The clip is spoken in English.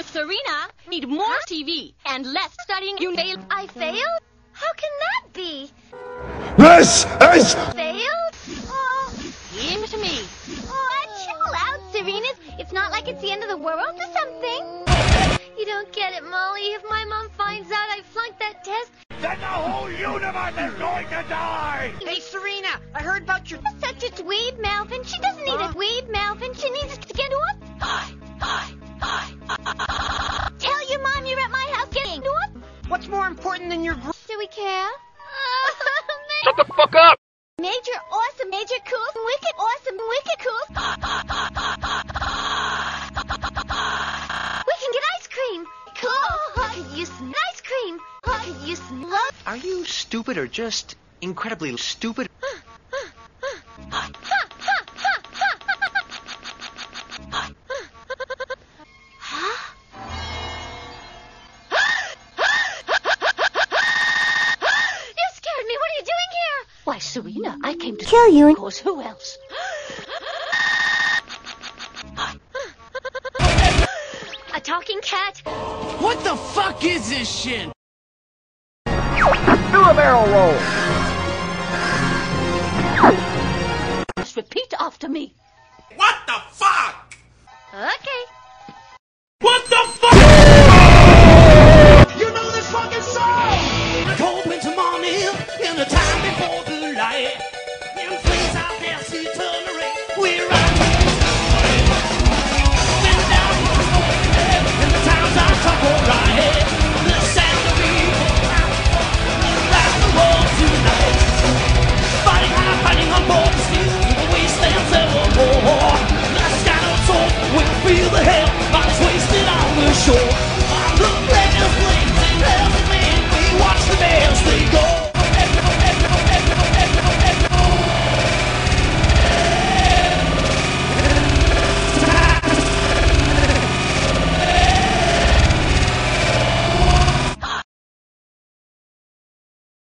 Serena, need more TV and less studying. You failed. I failed? How can that be? This is Failed? Oh, Give it to me. chill out, Serenas. It's not like it's the end of the world or something. You don't get it, Molly. If my mom finds out I flunked that test, then the whole universe is going to die! Hey, Serena, I heard about your... such a dweeb, Melvin. She doesn't need a dweeb, Melvin. She needs to get off. Tell your mom you're at my house getting off. What's more important than your... Do we care? Shut the fuck up! Major awesome, major cool, wicked awesome, wicked cool. We can get ice cream. Cool. Could use some ice cream. Could use some love. Are you stupid or just incredibly stupid? Why, Serena, I came to Kill you. Of course, who else? A talking cat. What the fuck is this shit? Do a barrel roll! Just repeat after me. What the fuck? Okay.